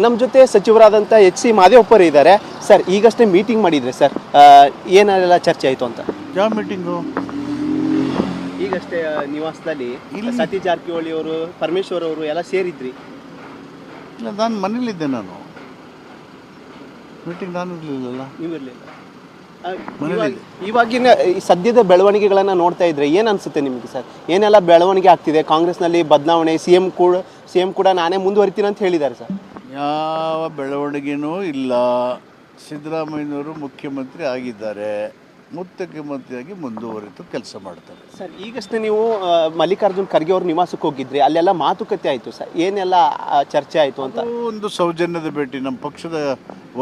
ನಮ್ಮ ಜೊತೆ ಸಚಿವರಾದಂಥ ಎಚ್.ಸಿ. ಮಾದೇವಪ್ಪರು ಇದ್ದಾರೆ. ಸರ್, ಈಗಷ್ಟೇ ಮೀಟಿಂಗ್ ಮಾಡಿದ್ರೆ ಸರ್, ಏನೆಲ್ಲ ಚರ್ಚೆ ಆಯಿತು ಅಂತ? ಯಾವ ಮೀಟಿಂಗು? ಈಗಷ್ಟೇ ನಿವಾಸದಲ್ಲಿ ಸತೀಶ್ ಜಾರಕಿಹೊಳಿ ಅವರು, ಪರಮೇಶ್ವರ್ ಅವರು ಎಲ್ಲ ಸೇರಿದ್ರಿ. ಇಲ್ಲ, ನಾನು ಮನೇಲಿದ್ದೆ. ನಾನು ಮೀಟಿಂಗ್ ನಾನು ಇರಲಿಲ್ಲಲ್ಲ. ನೀವು ಇರಲಿಲ್ಲ. ಇವಾಗಿನ ಸದ್ಯದ ಬೆಳವಣಿಗೆಗಳನ್ನು ನೋಡ್ತಾ ಇದ್ರೆ ಏನು ಅನಿಸುತ್ತೆ ನಿಮಗೆ ಸರ್? ಏನೆಲ್ಲ ಬೆಳವಣಿಗೆ ಆಗ್ತಿದೆ? ಕಾಂಗ್ರೆಸ್ನಲ್ಲಿ ಬದಲಾವಣೆ, ಸಿ ಎಂ ಕೂಡ ನಾನೇ ಮುಂದುವರಿತೀನಿ ಅಂತ ಹೇಳಿದ್ದಾರೆ ಸರ್. ಯಾವ ಬೆಳವಣಿಗೆನೂ ಇಲ್ಲ. ಸಿದ್ದರಾಮಯ್ಯನವರು ಮುಖ್ಯಮಂತ್ರಿ ಆಗಿದ್ದಾರೆ, ಮುಖ್ಯಮಂತ್ರಿಯಾಗಿ ಮುಂದುವರಿತು ಕೆಲಸ ಮಾಡ್ತಾರೆ ಸರ್. ಈಗಷ್ಟೇ ನೀವು ಮಲ್ಲಿಕಾರ್ಜುನ್ ಖರ್ಗೆ ಅವ್ರ ನಿವಾಸಕ್ಕೆ ಹೋಗಿದ್ರಿ, ಅಲ್ಲೆಲ್ಲ ಮಾತುಕತೆ ಆಯಿತು ಸರ್. ಏನೆಲ್ಲ ಚರ್ಚೆ ಆಯಿತು ಅಂತ? ಒಂದು ಸೌಜನ್ಯದ ಭೇಟಿ. ನಮ್ಮ ಪಕ್ಷದ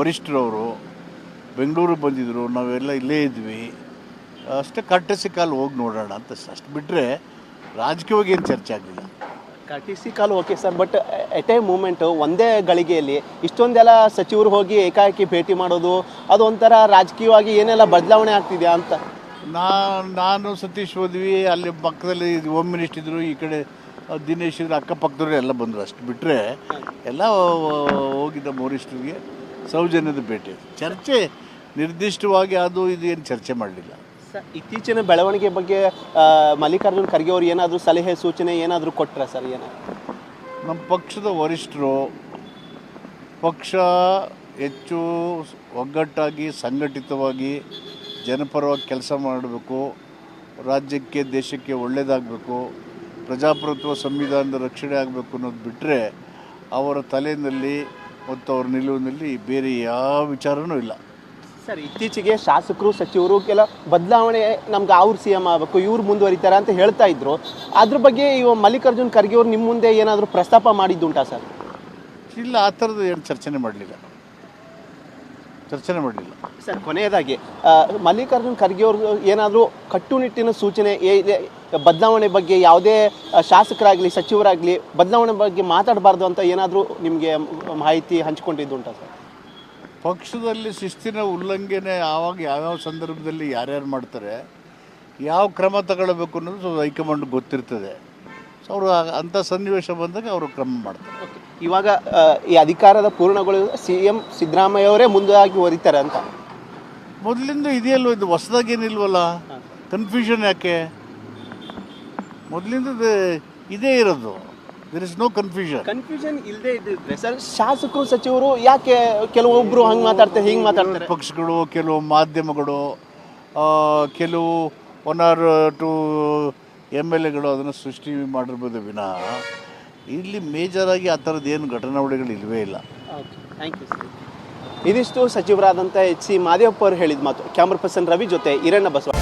ವರಿಷ್ಠರವರು ಬೆಂಗಳೂರು ಬಂದಿದ್ದರು, ನಾವೆಲ್ಲ ಇಲ್ಲೇ ಇದ್ವಿ. ಅಷ್ಟೇ ಕಟ್ಟಸಿ ಕಾಲು ಹೋಗಿ ನೋಡೋಣ ಅಂತ ಅಷ್ಟು ಬಿಟ್ಟರೆ ರಾಜಕೀಯವಾಗಿ ಏನು ಚರ್ಚೆ ಆಗಲಿಲ್ಲ. ಕಟಿಸಿ ಕಾಲು okay sir, but at a moment ಒಂದೇ ಗಳಿಗೆಯಲ್ಲಿ ಇಷ್ಟೊಂದೆಲ್ಲ ಸಚಿವರು ಹೋಗಿ ಏಕಾಏಕಿ ಭೇಟಿ ಮಾಡೋದು, ಅದು ಒಂಥರ ರಾಜಕೀಯವಾಗಿ ಏನೆಲ್ಲ ಬದಲಾವಣೆ ಆಗ್ತಿದೆಯಾ ಅಂತ. ನಾನು ಸತೀಶ್ ಹೋದ್ವಿ, ಅಲ್ಲಿ ಪಕ್ಕದಲ್ಲಿ ಹೋಮ್ ಮಿನಿಸ್ಟರ್ ಇದ್ದರು, ಈ ಕಡೆ ದಿನೇಶ್ ಇದ್ರು, ಅಕ್ಕಪಕ್ಕದವರು ಎಲ್ಲ ಬಂದರು. ಅಷ್ಟು ಬಿಟ್ಟರೆ ಎಲ್ಲ ಹೋಗಿದ್ದ ವರಿಷ್ಠರಿಗೆ ಸೌಜನ್ಯದ ಭೇಟಿ. ಚರ್ಚೆ ನಿರ್ದಿಷ್ಟವಾಗಿ ಅದು ಇದು ಏನು ಚರ್ಚೆ ಮಾಡಲಿಲ್ಲ ಸರ್. ಇತ್ತೀಚಿನ ಬೆಳವಣಿಗೆ ಬಗ್ಗೆ ಮಲ್ಲಿಕಾರ್ಜುನ್ ಖರ್ಗೆ ಅವರು ಏನಾದರೂ ಸಲಹೆ ಸೂಚನೆ ಏನಾದರೂ ಕೊಟ್ಟರೆ ಸರ್? ನಮ್ಮ ಪಕ್ಷದ ವರಿಷ್ಠರು ಪಕ್ಷ ಹೆಚ್ಚು ಒಗ್ಗಟ್ಟಾಗಿ ಸಂಘಟಿತವಾಗಿ ಜನಪರವಾಗಿ ಕೆಲಸ ಮಾಡಬೇಕು, ರಾಜ್ಯಕ್ಕೆ ದೇಶಕ್ಕೆ ಒಳ್ಳೆಯದಾಗಬೇಕು, ಪ್ರಜಾಪ್ರಭುತ್ವ ಸಂವಿಧಾನದ ರಕ್ಷಣೆ ಆಗಬೇಕು ಅನ್ನೋದು ಬಿಟ್ಟರೆ ಅವರ ತಲೆಯಲ್ಲಿ ಮತ್ತು ಅವ್ರ ನಿಲುವಿನಲ್ಲಿ ಬೇರೆ ಯಾವ ವಿಚಾರನೂ ಇಲ್ಲ ಸರ್. ಇತ್ತೀಚೆಗೆ ಶಾಸಕರು, ಸಚಿವರು ಕೆಲ ಬದಲಾವಣೆ, ನಮ್ಗೆ ಅವ್ರು ಸಿ ಎಂ ಆಗಬೇಕು, ಇವ್ರು ಮುಂದುವರಿತಾರೆ ಅಂತ ಹೇಳ್ತಾ ಇದ್ರು. ಅದ್ರ ಬಗ್ಗೆ ಮಲ್ಲಿಕಾರ್ಜುನ್ ಖರ್ಗೆ ಅವರು ನಿಮ್ಮ ಮುಂದೆ ಏನಾದರೂ ಪ್ರಸ್ತಾಪ ಮಾಡಿದ್ದುಂಟಾ ಸರ್? ಇಲ್ಲ, ಆ ಥರದ್ದು ಏನು ಚರ್ಚೆ ಮಾಡಲಿಲ್ಲ ಸರ್. ಕೊನೆಯದಾಗಿ ಮಲ್ಲಿಕಾರ್ಜುನ್ ಖರ್ಗೆ ಅವರು ಏನಾದರೂ ಕಟ್ಟುನಿಟ್ಟಿನ ಸೂಚನೆ, ಬದಲಾವಣೆ ಬಗ್ಗೆ ಯಾವುದೇ ಶಾಸಕರಾಗಲಿ ಸಚಿವರಾಗಲಿ ಬದಲಾವಣೆ ಬಗ್ಗೆ ಮಾತಾಡಬಾರ್ದು ಅಂತ ಏನಾದರೂ ನಿಮಗೆ ಮಾಹಿತಿ ಹಂಚಿಕೊಂಡಿದ್ದುಂಟಾ ಸರ್? ಪಕ್ಷದಲ್ಲಿ ಶಿಸ್ತಿನ ಉಲ್ಲಂಘನೆ ಆವಾಗ ಯಾವ್ಯಾವ ಸಂದರ್ಭದಲ್ಲಿ ಯಾರ್ಯಾರು ಮಾಡ್ತಾರೆ, ಯಾವ ಕ್ರಮ ತಗೊಳ್ಬೇಕು ಅನ್ನೋದು ಹೈಕಮಾಂಡ್ ಗೊತ್ತಿರ್ತದೆ. ಸೊ ಅವರು ಅಂಥ ಸನ್ನಿವೇಶ ಬಂದಾಗ ಅವರು ಕ್ರಮ ಮಾಡ್ತಾರೆ. ಇವಾಗ ಈ ಅಧಿಕಾರದ ಪೂರ್ಣಗಳು CM ಸಿದ್ದರಾಮಯ್ಯ ಅವರೇ ಮುಂದಾಗಿ ಹೊರಿತಾರೆ ಅಂತ ಮೊದಲಿಂದ ಇದೆಯಲ್ವ, ಇದು ಹೊಸದಾಗೇನಿಲ್ವಲ್ಲ. ಕನ್ಫ್ಯೂಷನ್ ಯಾಕೆ? ಮೊದಲಿಂದ ಇದೇ ಇರೋದು. ದೇರ್ ಇಸ್ ನೋ ಕನ್ಫ್ಯೂಷನ್ ಇಲ್ಲದೆ ಇದ್ದಿದ್ರೆ ಸರ್, ಶಾಸಕರು ಸಚಿವರು ಯಾಕೆ ಕೆಲವೊಬ್ಬರು ಹಂಗೆ ಮಾತಾಡ್ತಾರೆ, ಹಿಂಗೆ ಮಾತಾಡ್ತಾರೆ? ಪಕ್ಷಗಳು, ಕೆಲವು ಮಾಧ್ಯಮಗಳು, ಕೆಲವು 1 or 2 MLAಗಳು ಅದನ್ನು ಸೃಷ್ಟಿ ಮಾಡಿರ್ಬೋದು ವಿನಃ ಇಲ್ಲಿ ಮೇಜರಾಗಿ ಆ ಥರದ್ದು ಏನು ಘಟನಾವಳಿಗಳು ಇಲ್ಲವೇ ಇಲ್ಲ. Thank you sir. ಇದಿಷ್ಟು ಸಚಿವರಾದಂಥ ಎಚ್.ಸಿ. ಮಾದೇವಪ್ಪ ಅವರು ಹೇಳಿದ ಮಾತು. ಕ್ಯಾಮ್ರಾ ಪರ್ಸನ್ ರವಿ ಜೊತೆ ಈರಣ್ಣ ಬಸವ.